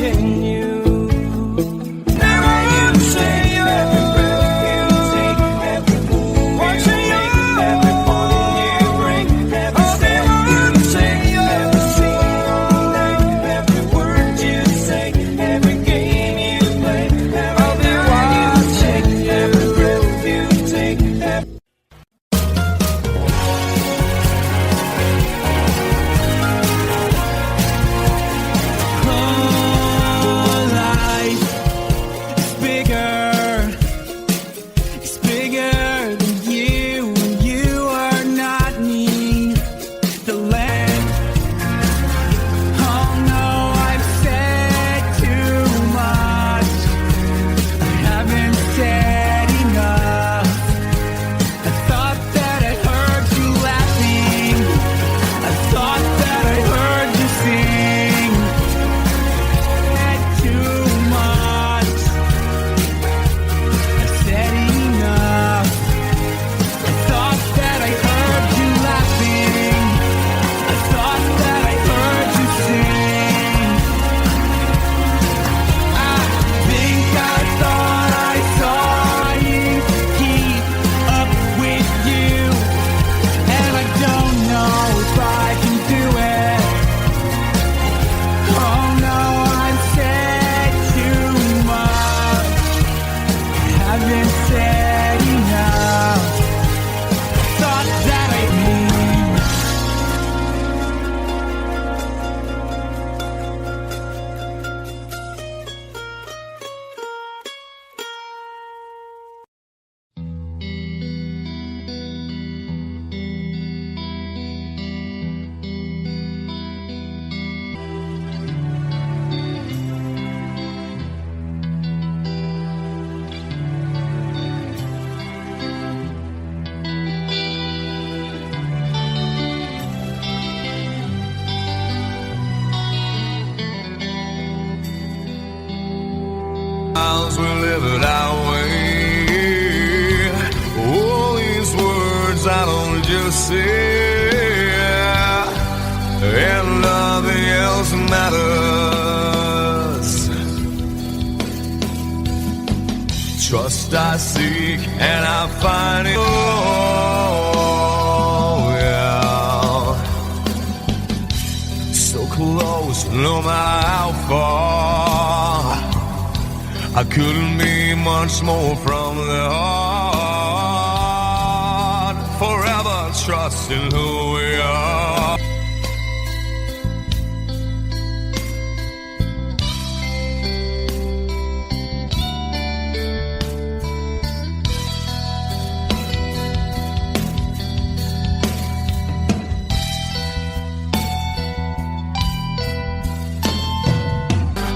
watching you. Never you say every breath you take, every move you make, every bone you break, every step you take, every single night, every word you say, every game you play, every breath you take, every breath you take, every we live it our way. All these words I don't just say, and nothing else matters. Trust I seek and I find it. Oh, yeah. So close, no matter how far. I couldn't be much more from the heart. Forever trusting who we are.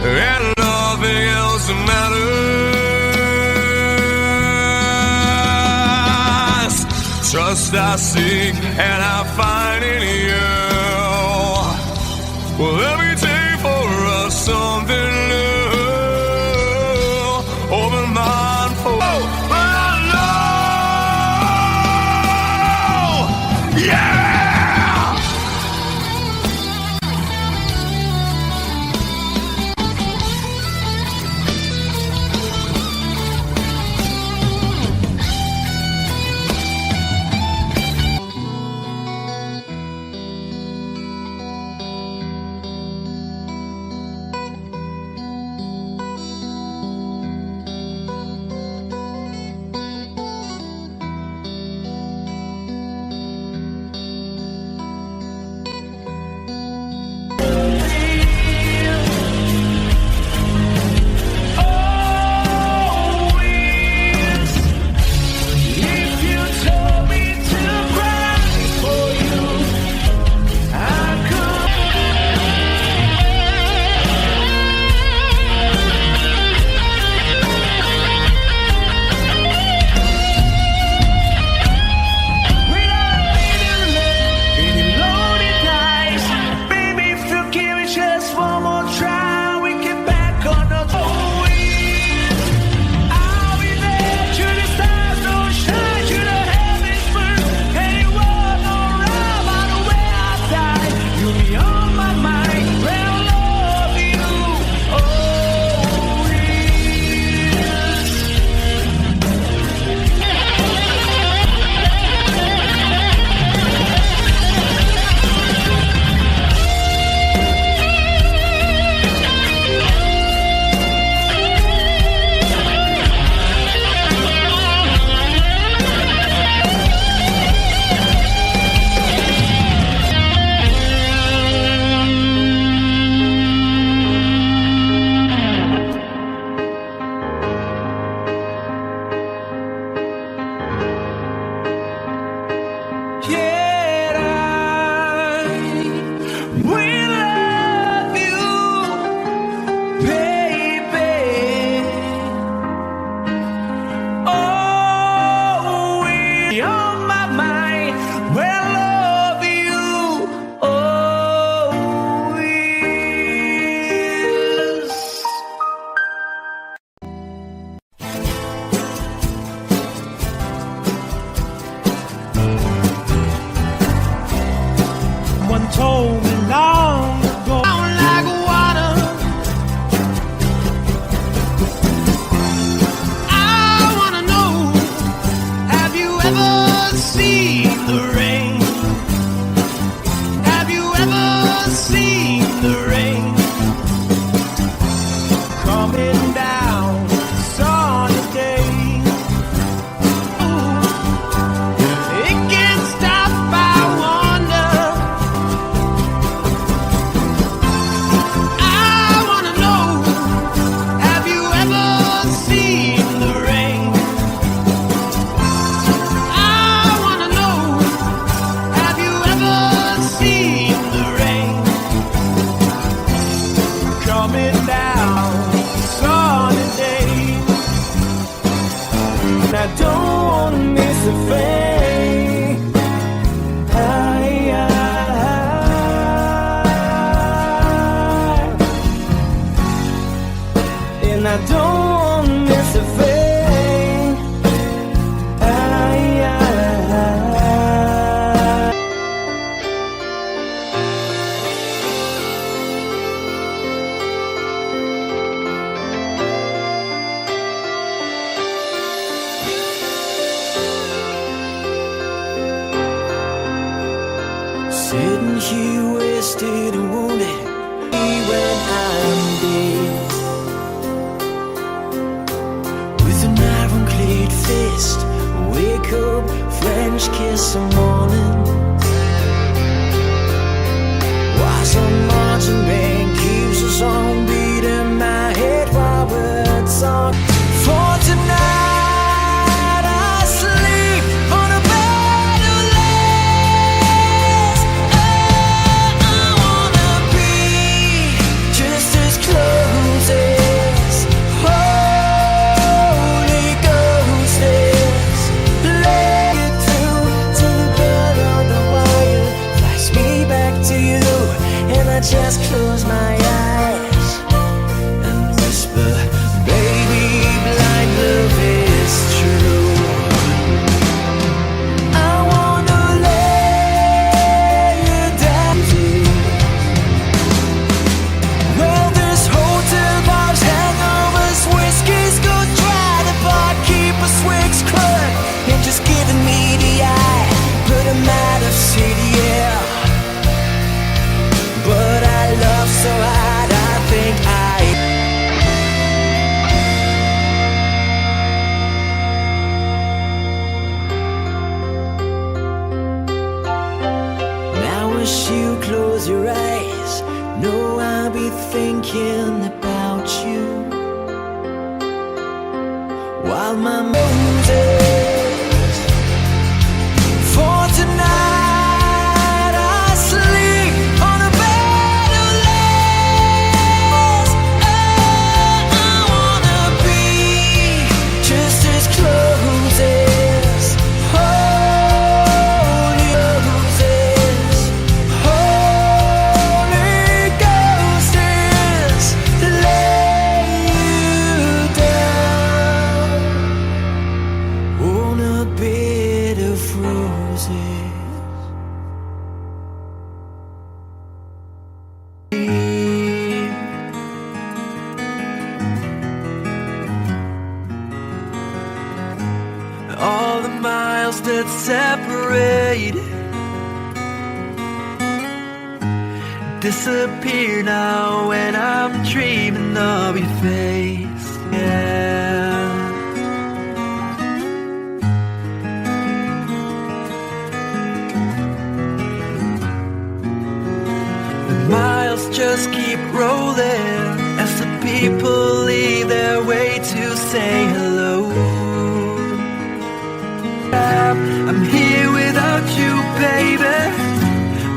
And nothing else matters. Trust I seek and I find in you. Well, every day for us something new. Open mind for yeah. coming down, sunny day. It can't stop, I wonder. I wanna know, have you ever seen the rain? I wanna know, have you ever seen the rain? Coming down, sunny day. And I don't wanna miss a thing. And I don't wanna miss a thing. Sitting here wasted and wounded when I'm dead, with an ironclad fist, wake up, French kiss some morning. Why some marching band keeps us on beating my head while we're talking. For tonight I sleep on a bed of lace. I wanna be just as close as Holy Ghost is. Lay it through to the bed on the wire, flash me back to you, and I just close my eyes and whisper, baby, blind love is true. I wanna lay you down. Well, this hotel bar's hangovers, whiskey's go dry. The barkeeper swigs clerk and just giving me the eye. Put him out of city, yeah. But I love so hard, I think now as you close your eyes, know I'll be thinking about you while my Moses. For tonight I sleep on a bed of lace. I wanna be just as close as Holy Ghost is. Holy Ghost is. Lay you down on a bed of roses. All the miles that separate disappear now when I'm dreaming of your face. Yeah. The miles just keep rolling as the people leave their way to say hello. I'm here without you, baby,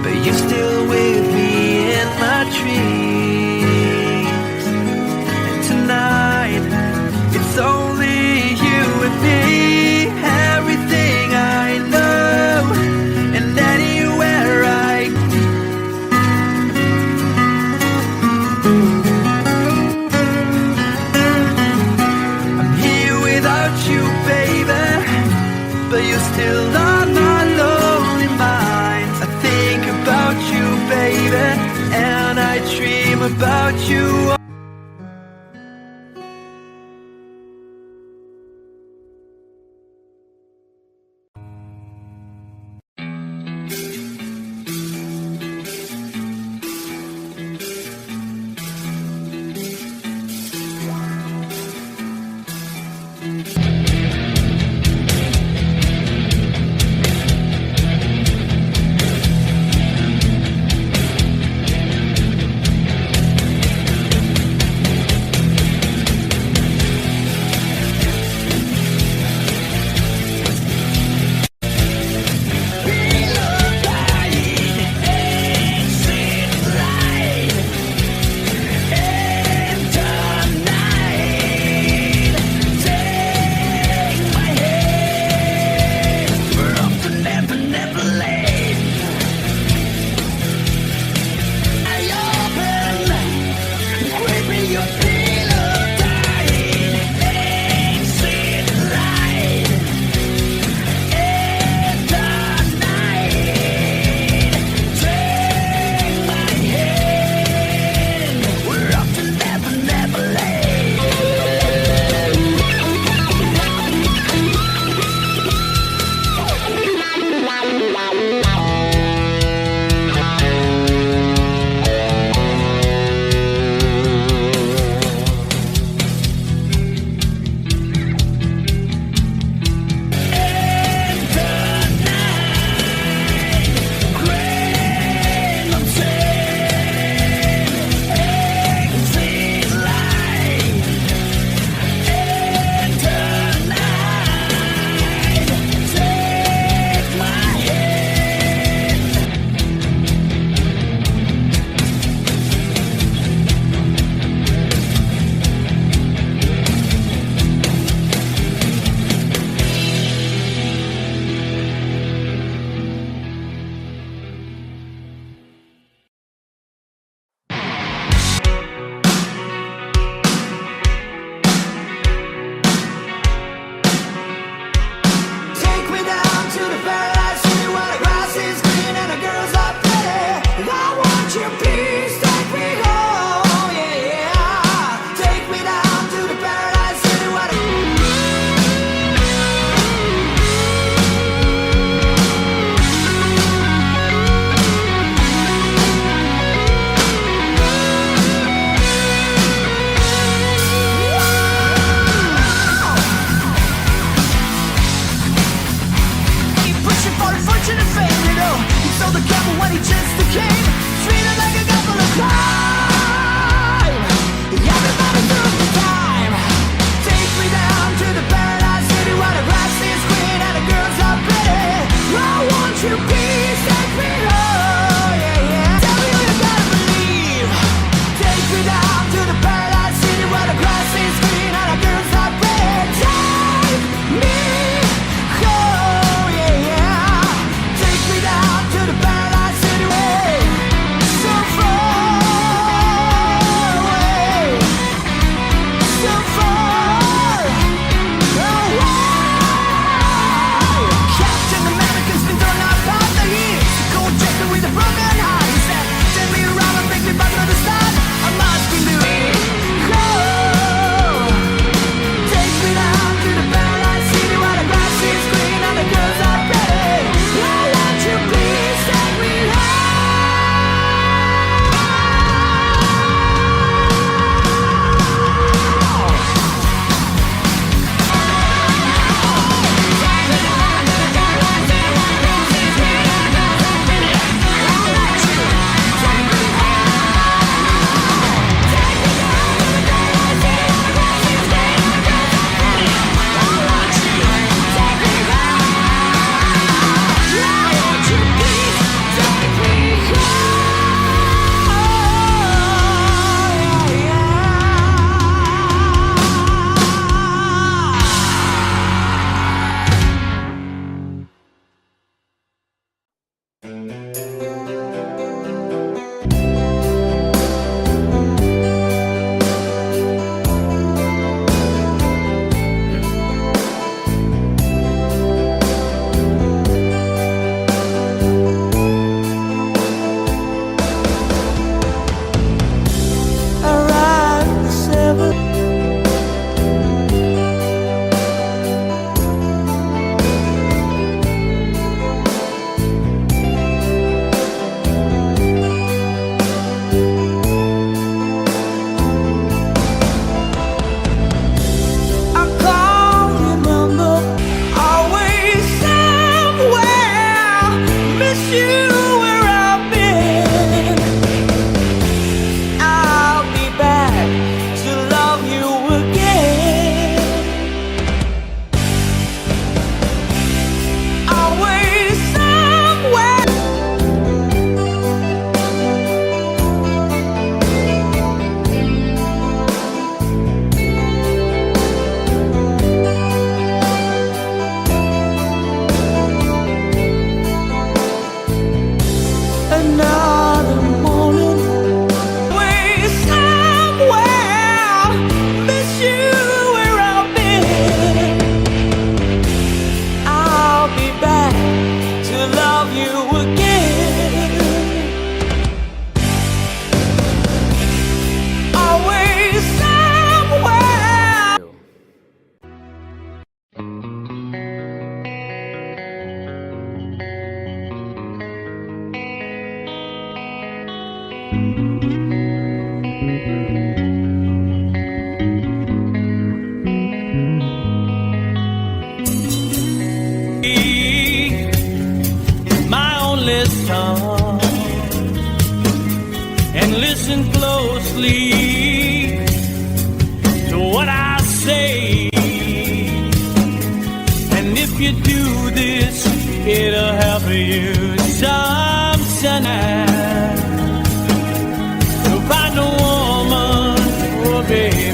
but you're still with me in my dreams. And tonight, it's only you and me, everything I know, and anywhere I I'm here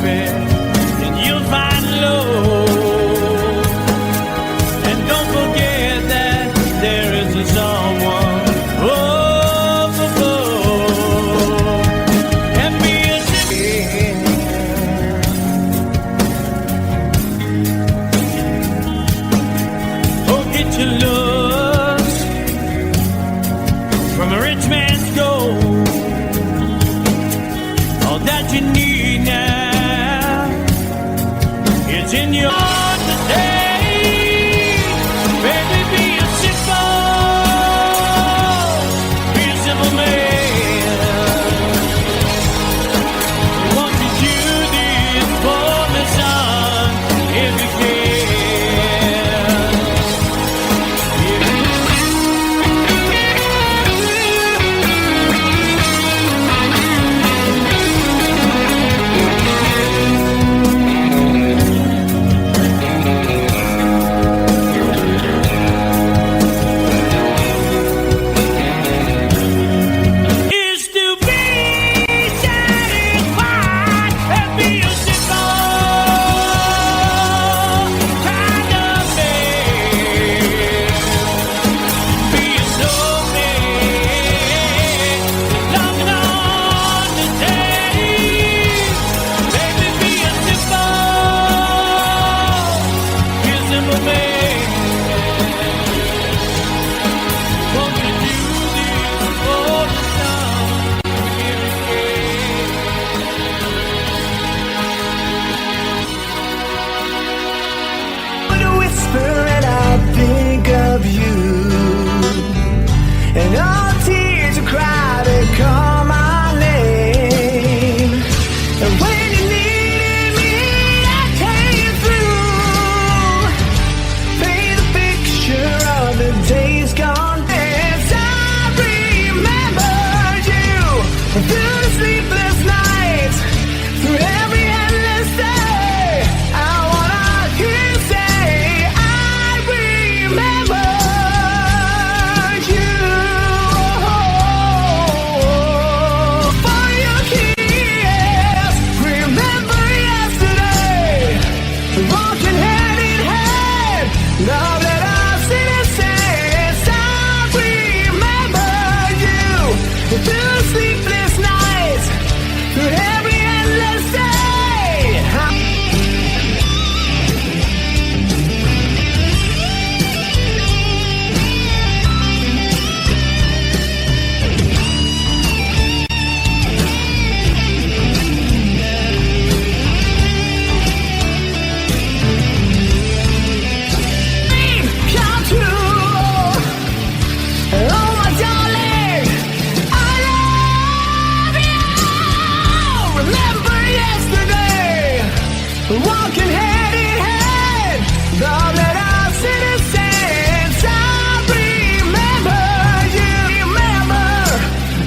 baby, and you'll find love. And don't forget that there is a someone up above. And be a oh, get your looks from a rich man's gold. All that you need now is in your heart today. Baby, be a simple man. Won't you do this for me, son, if you can? Is to be satisfied and be a simple kind of man. Be a snowman, longing on the day. Baby, be a simple man. Won't you do this for the sun, if you can? But a whisper and I think of you, and all tears you cry to call my name. And when you needed me, I came through. Paint a picture of the days gone. As I remember you through the sleepless nights, through every endless day. I wanna hear you say, I remember you. For your kiss, remember yesterday, walking hand in hand. Love that I've seen it since. I remember you through sleepless nights, through every endless day. Come true. Oh, my darling, I love you. Remember yesterday, walking hand in hand. Love that I've seen it since. I remember you. Remember,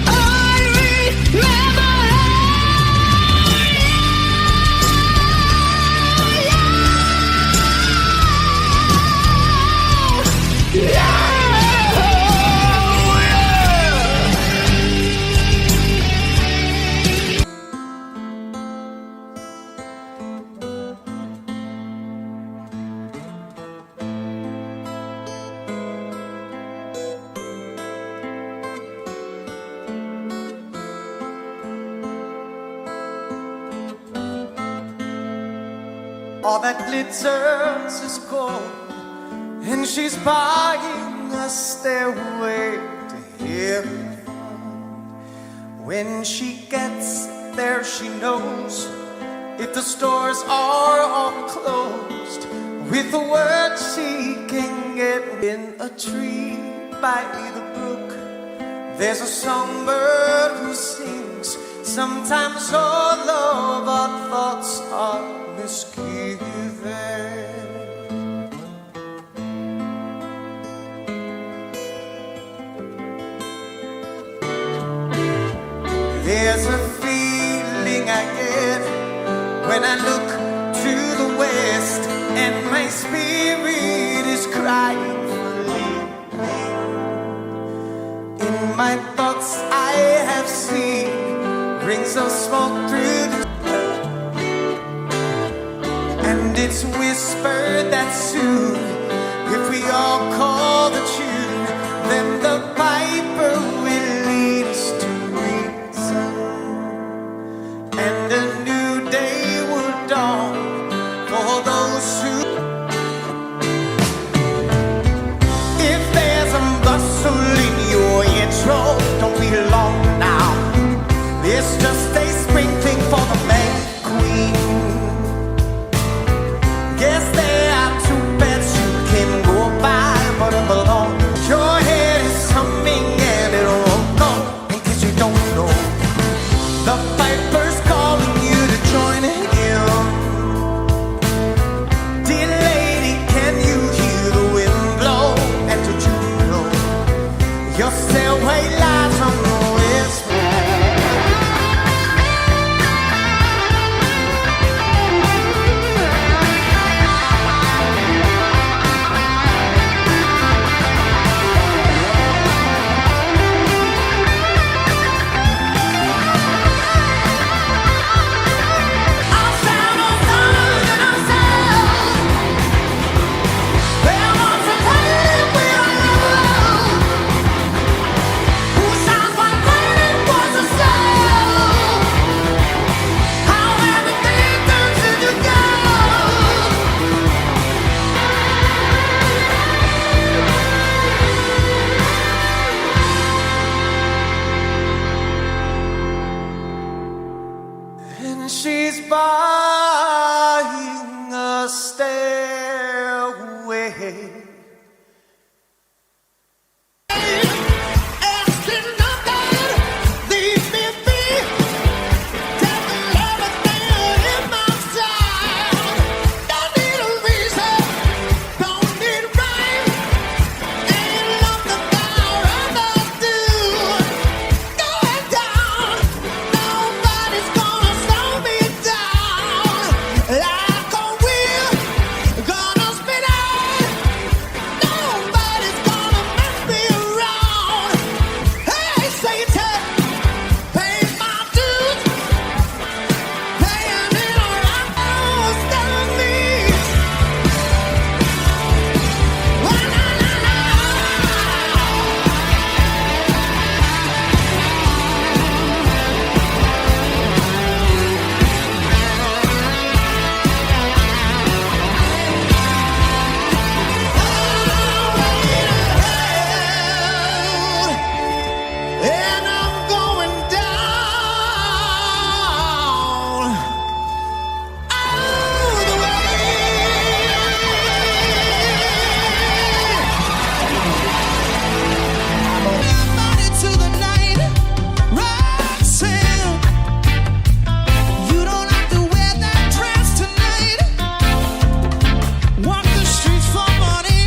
I remember you. Yeah. All that glitters is gold, and she's buying a stairway to heaven. When she gets there, she knows if the stores are all closed. With a word, she can get in a tree by the brook. There's a songbird who sings. Sometimes all of our thoughts are misgiven. There's a feeling I get when I look to the west, and my spirit is crying for leaving. In my thoughts I have seen rings of smoke through the And it's whispered that soon, if we all call the tune, then the piper will lead us to reason, and a new day will dawn for those who. If there's a bustle in your intro, don't be long now. It's just a sprinkling for the man queen. Guess there are two beds you can go by, but I'm alone. Your head is humming and it won't go, in case you don't know. The piper's calling you to join him. Dear lady, can you hear the wind blow? And don't you know your stairway lies on the west wall? And she's buying a stairway. Asking nothing, leave me be. Tell me everything in my side. Don't need a reason, don't need a rhyme. Ain't nothing I'd rather do. Going down, nobody's gonna slow me down. Like a wheel, gonna spin out. Nobody's gonna mess me around. Hey, Satan, pay my dues. Paying it around, stop me. Why not? And I'm going down all the way. Body to the night, Roxanne. You don't have to wear that dress tonight. Walk the streets for money.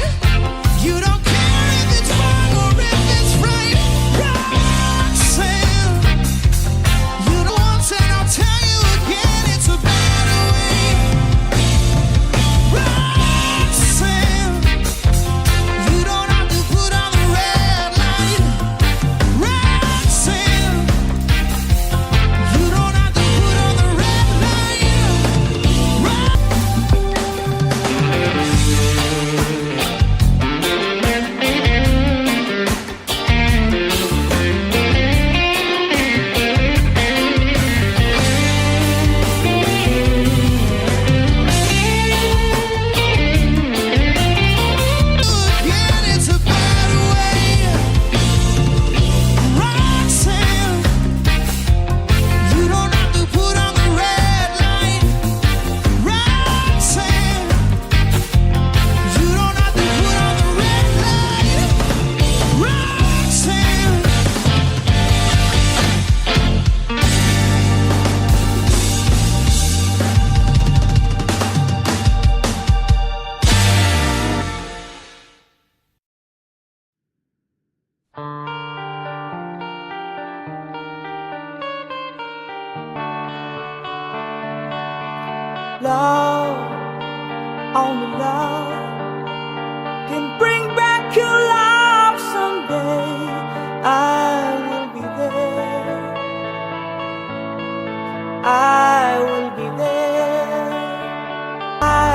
You don't care if it's wrong or if it's right. Roxanne, you know once and I'll tell you again, it's a better way. Roxanne, you don't have to put on the red light. Roxanne, you don't have to put on the red light. Again, it's a better way. Roxanne, you don't have to put on the red light. Roxanne, you don't have to put on the red light. Roxanne. Love, only love can bring back your love someday. I will be there. I will be there. I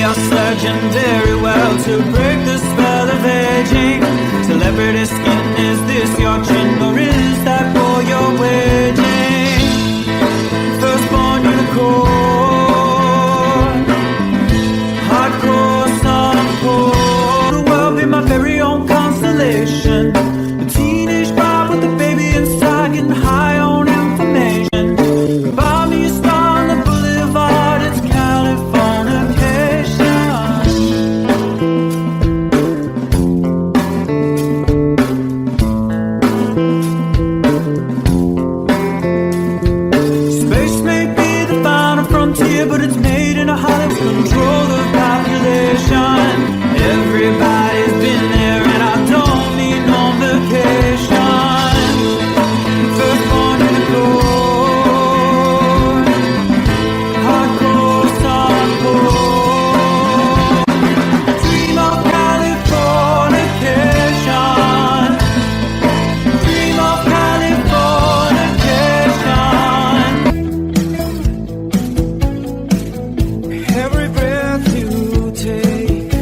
are surging very well to break the spell of aging. Celebrity skin, is this your chin or is that for your waging? Firstborn unicorn, hardcore softcore. The world be my very own constellation. A teenage boy with a baby inside, getting high on information. Buy me a star on the boulevard, it's Californication. Space may be the final frontier, but it's made in a Hollywood control of population. Everybody's been there and I don't need no vacation. Firstborn unicorn, hardcore softcore. Dream of Californication. Dream of Californication. Every breath you take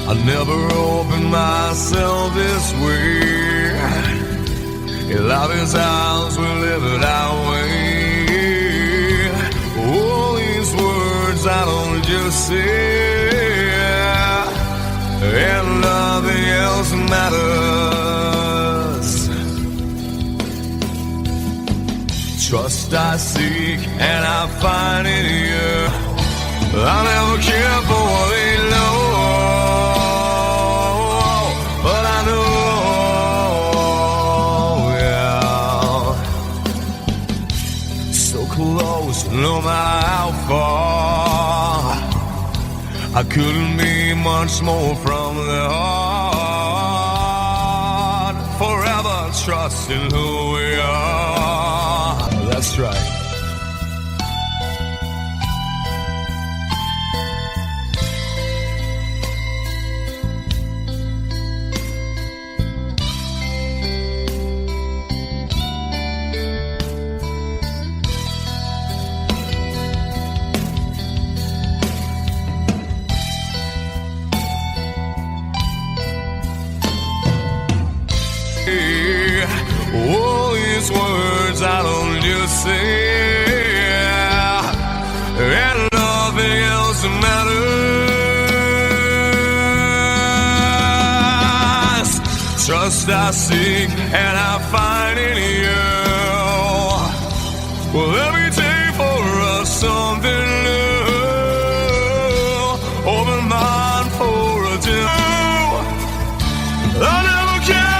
I never opened myself this way. In love is ours, we live it our way. All these words I don't just say, and nothing else matters. Trust I seek and I find in you. I never care for what they know, but I know, yeah. So close, no matter how far. I couldn't be much more from the heart. Forever trusting who we are. That's right. All these words I don't just say, and nothing else matters. Trust I seek and I find in you. Well, every day for us something new. Open mind for a deal. I never care.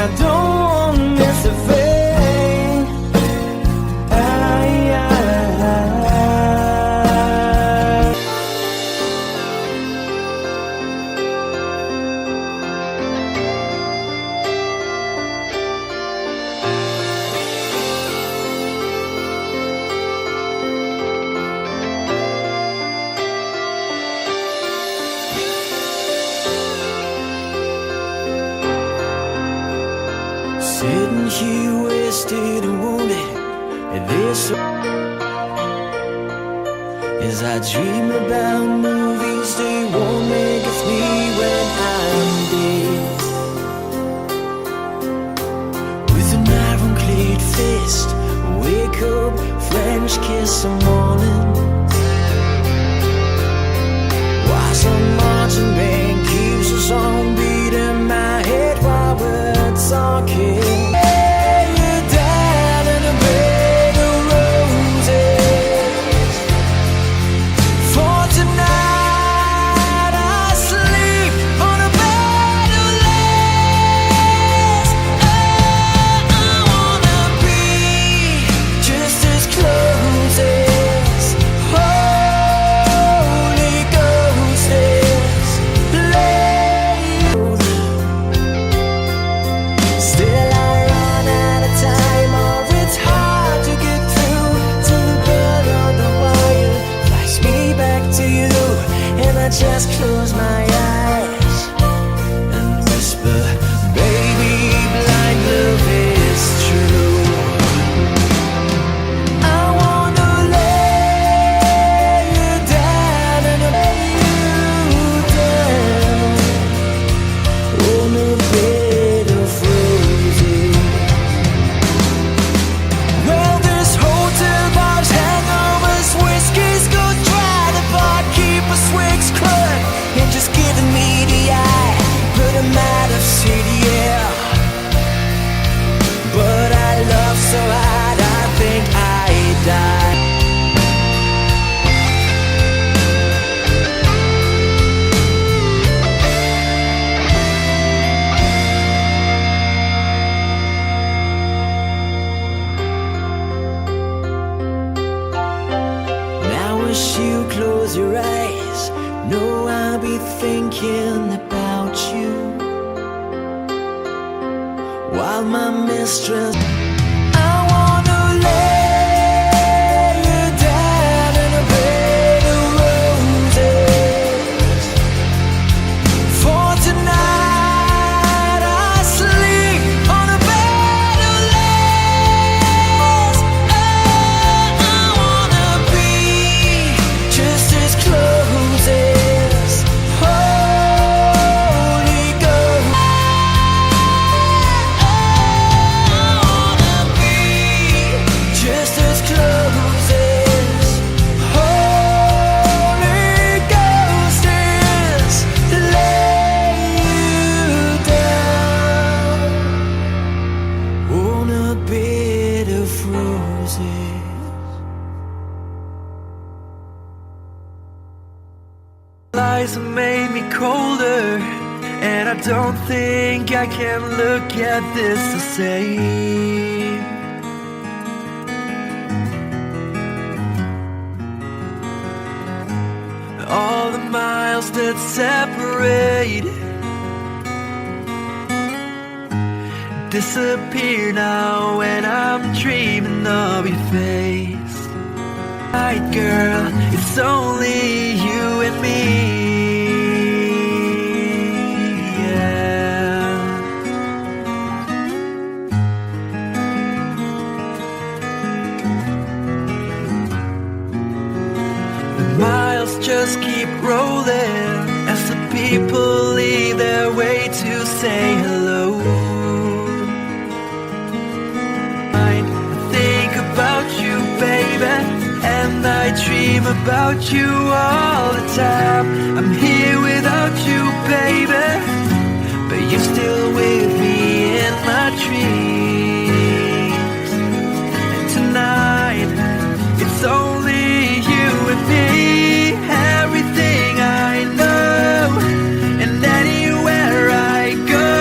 I don't want this to fade. Sitting here wasted and wounded, and this as I dream about movies they won't make of me when I'm dead. With an iron-clad fist, wake up, French kiss some morning. While some marching band keeps us on beating my head while we're talking. Lay you down in a bed of roses. For tonight I sleep on a bed of lace. Oh, I wanna be just as close as Holy Ghost is. Still I run out of time, or it's hard to get through to the blood on the wire. Flash me back to you, and I just close my eyes and whisper, baby, blind love is true. I wanna lay you down and lay you down on a bed of roses. Well, this hotel bar's hangovers, whiskey's go dry. The barkeeper swigs crud and just giving me the eye. Put him out of city, yeah. But I love so hard, I think I die. Now as you close your eyes, know I'll be thinking about you while my mistress. I wanna lay you down in a bed of roses. For tonight I sleep on a bed of lace. Oh, I wanna be just as close as Holy Ghost. I wanna be just as close as Holy Ghost is. Lay you down on a bed of roses. Lies have made me colder, and I don't think I can look at this the same. All the miles that separate disappear now when I'm dreaming of your face. Right, girl, it's only you and me. Yeah. The miles just keep rolling as the people leave their way to say hello. I think about you, baby, and I dream about you all the time. I'm here without you, baby, but you're still with me in my dreams. And tonight, it's only you and me. Everything I know, and anywhere I go,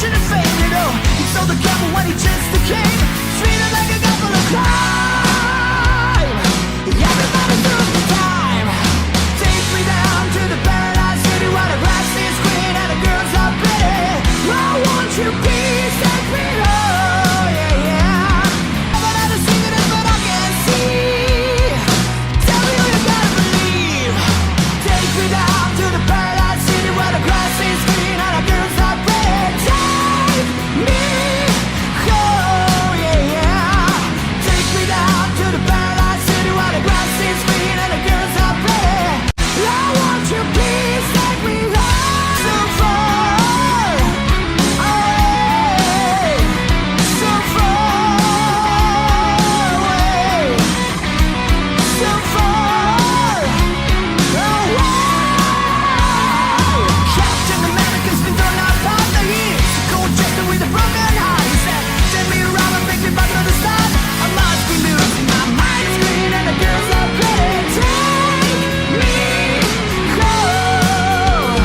fortune and fame, you know. He sold the camel when he just became treated like a couple of crime. Everybody through the time. Take me down to the paradise city where the grass is green and the girls are pretty. I want you, please take me home, yeah, yeah. Never had to sing it, but I can't see. Tell me who you gotta believe. Take me down to the paradise city where the grass is green and the girls are pretty. Take me home, yeah, yeah. Take me down to the paradise city where the grass is green and the girls are pretty. I want you, please take me home. So far away, so far away, so far away. Captain America's been thrown out past the years. Cold chested with a broken heart. He said, "Take me around and take me back to the start. I must be losing my mind is green and the girls are pretty. Take me home.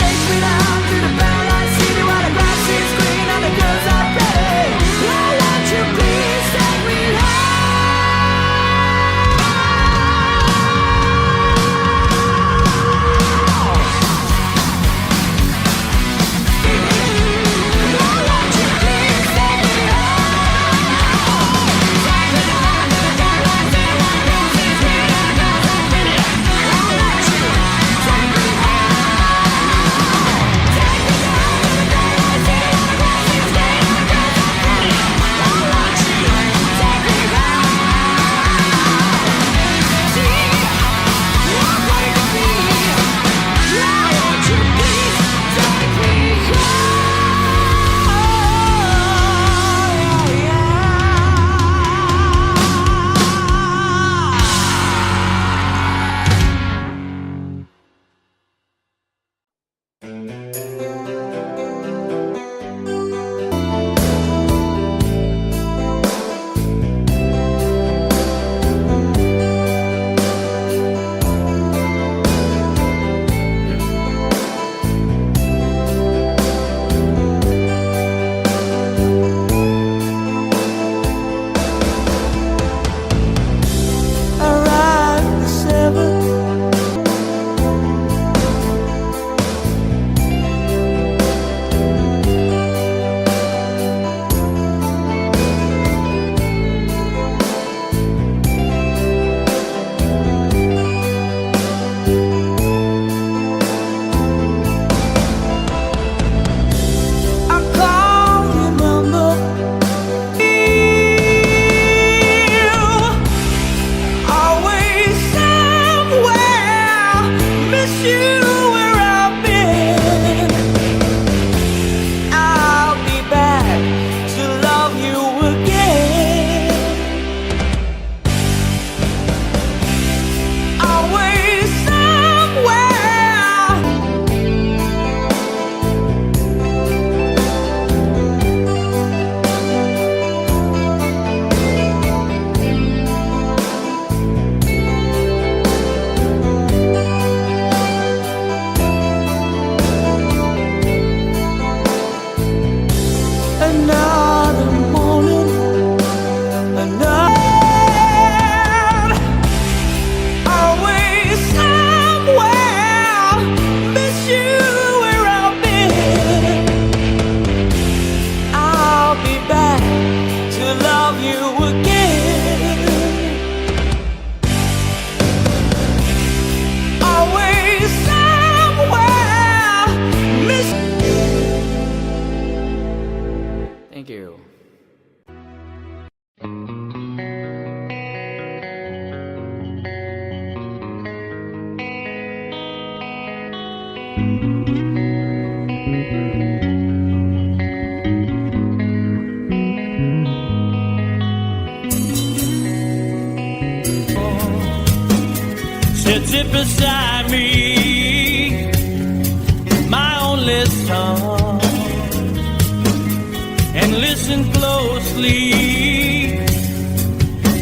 Take me down to the paradise city where the grass is green and the girls are pretty. I want you, please take me home." Sit beside me, my only son, and listen closely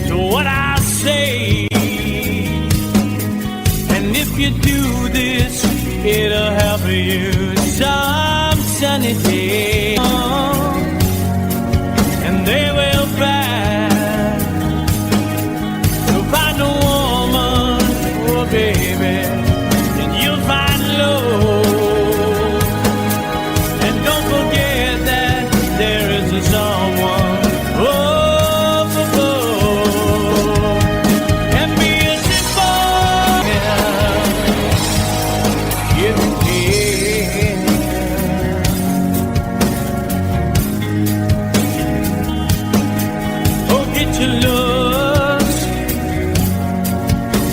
to what I say. And if you do this, it'll help you some sunny day.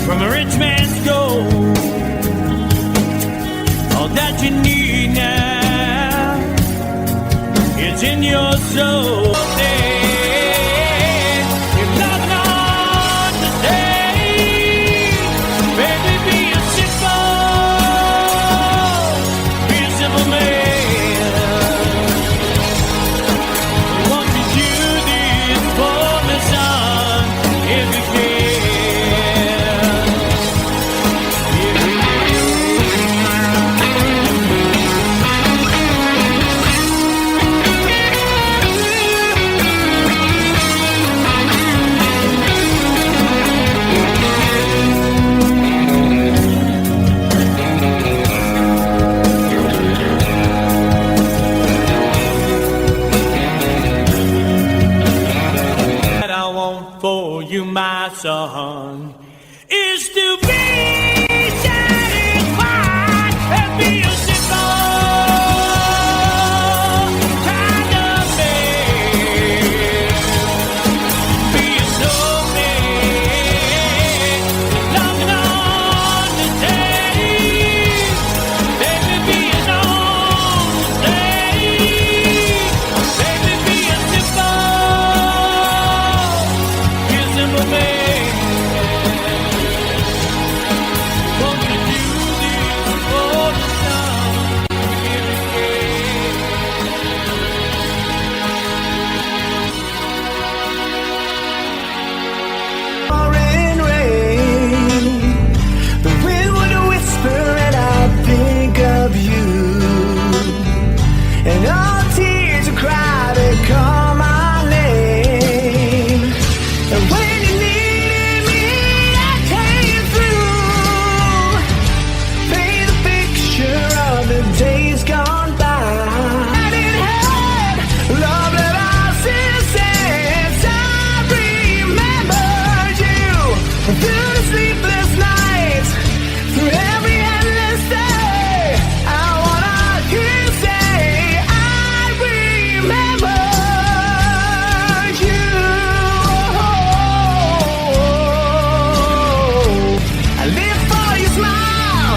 from a rich man's gold. All that you need now is in your soul. You've nothing on to say, baby, be a simple man. Won't you do this for me, son, if you can? That I want for you, my son, is to be satisfied and be a simple kind of man. Be a snowman, nothing on the day. Baby, be an on the day. Baby, be a simple man. Won't you do this for the sun, if you Pouring rain, the wind would whisper and I'd think of you, and all tears would cry to call my name. And when you needed me, I came through. Paint a picture of the days gone by. Hand in hand, love that I since I remembered you. Through the sleepless nights, through every endless day, I wanna hear you say, I remembered you. I live for your smile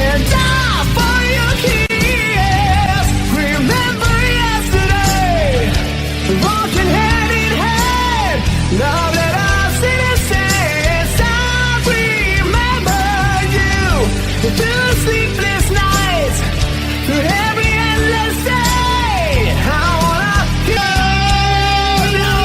and die for your kiss. Remember yesterday, walking hand in hand, love that I since I remember you. Through sleepless nights, through every endless day, I wanna hear you.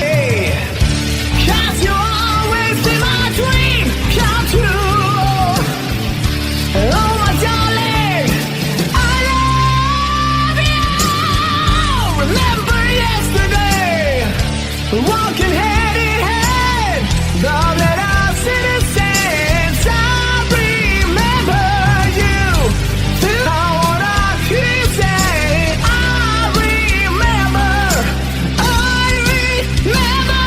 Hey, 'cause you always see my dream come true. Oh, my darling, I love you. Remember yesterday, walking hand in hand, love that I've seen since I remember you. I wanna hear you say, I remember, I remember.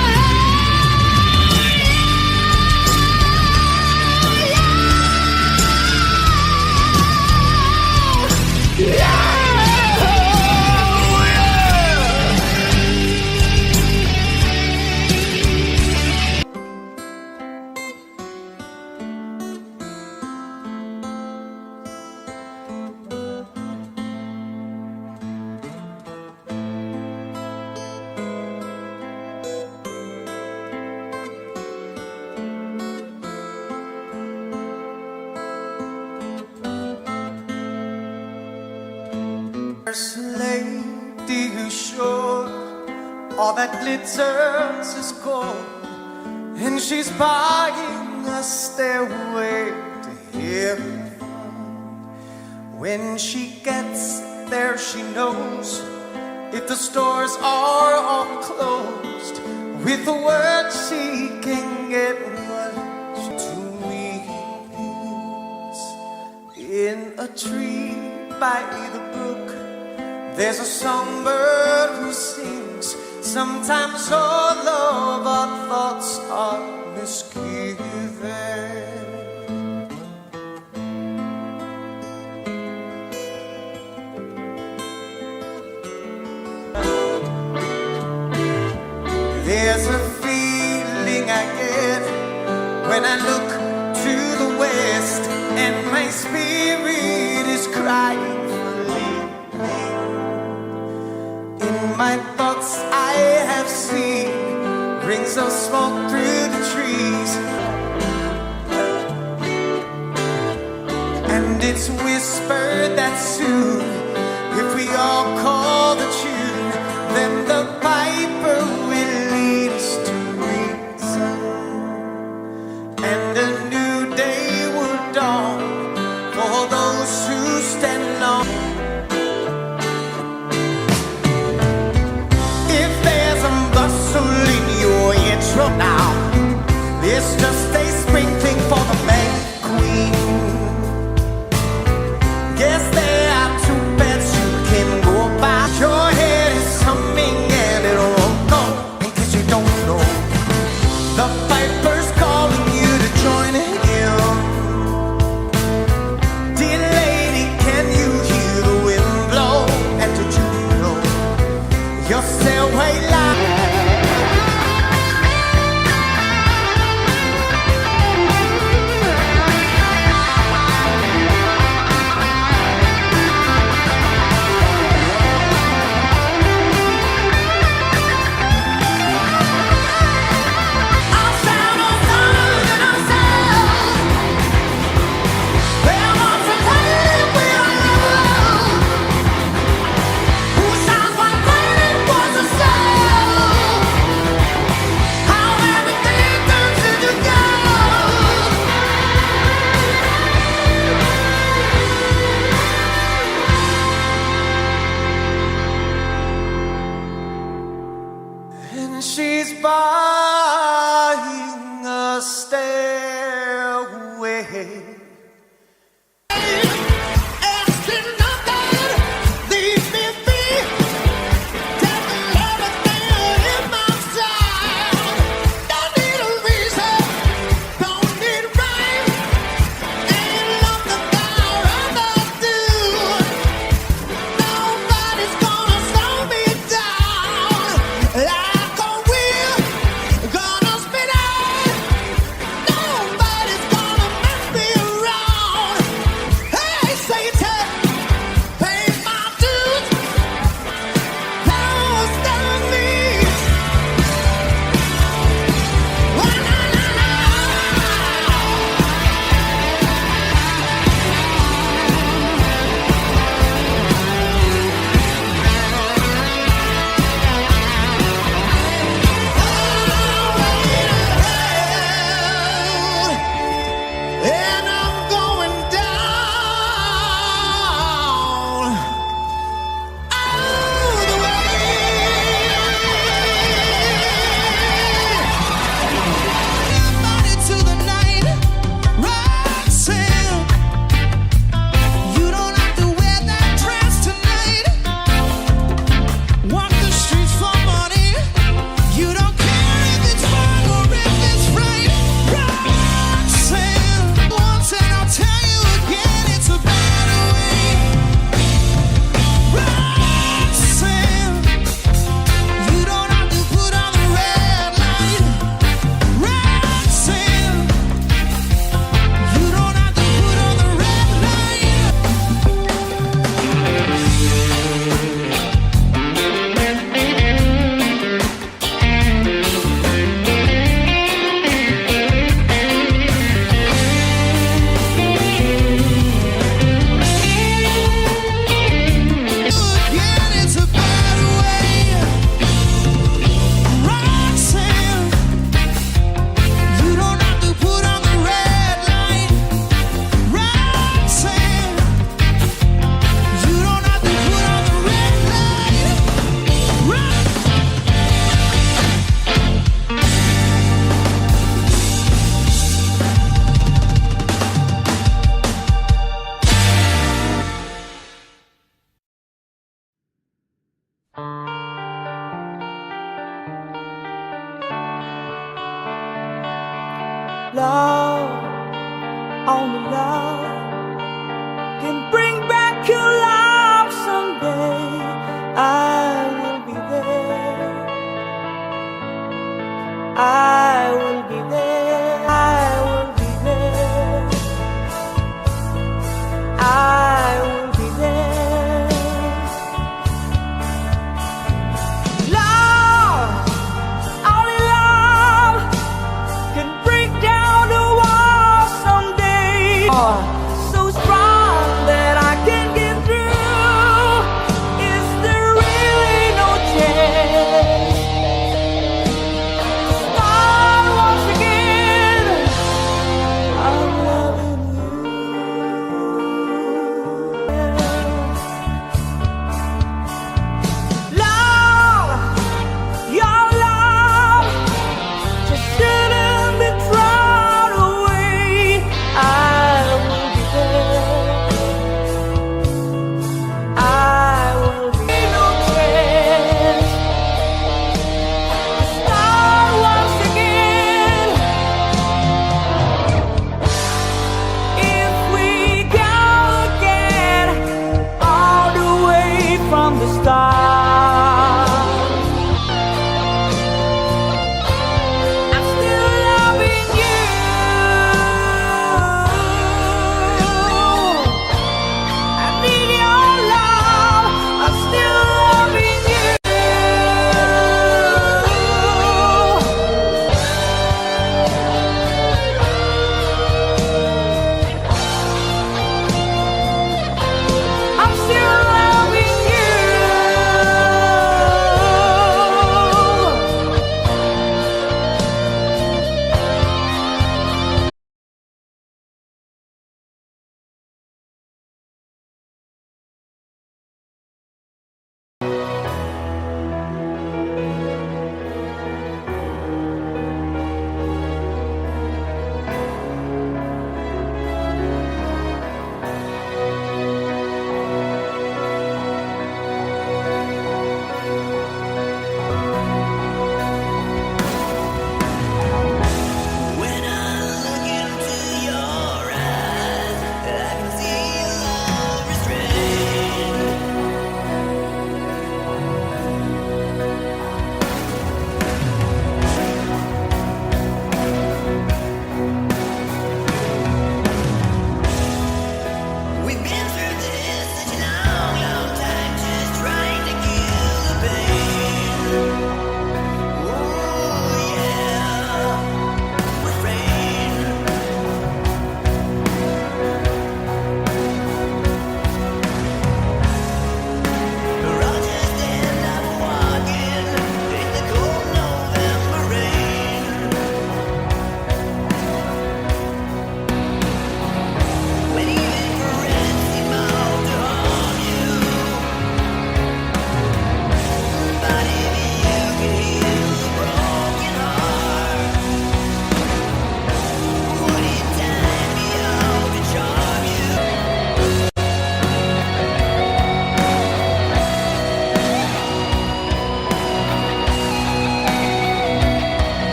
There's a lady who's sure all that glitters is gold, and she's buying a stairway to heaven. When she gets there, she knows if the stores are all closed, with the word she can get what to means. In a tree by the brook, there's a songbird who sings Sometimes all of our thoughts are misgiven. There's a feeling I get when I look to the west, and my spirit is crying for leaving. In my thoughts I have seen rings of smoke through the trees, and it's whispered that soon, if we all call the tune, then the piper will lead us to reason, and a new day will dawn for those who stand long. If there's a bustle in your intro now, it's just a sprinkling for the May Queen. Guess there are two beds you can go by. Your head is humming and it won't go, in case you don't know. The piper's calling you to join him. Dear lady, can you hear the wind blow? And did you know your stairway light? And she's buying a stairway. Love, only love can bring back your love someday. I will be there. I will be there. I will be there. I will be there. Love, only love can break down the wall someday. So strong that I can get through. Is there really no chance? Start once again.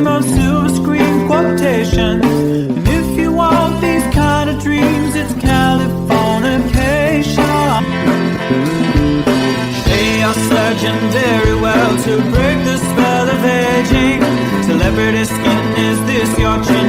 dream of silver screen quotations. And if you want these kind of dreams, it's Californication. They are surgeon very well to break the spell of aging. Celebrity skin, is this your chin?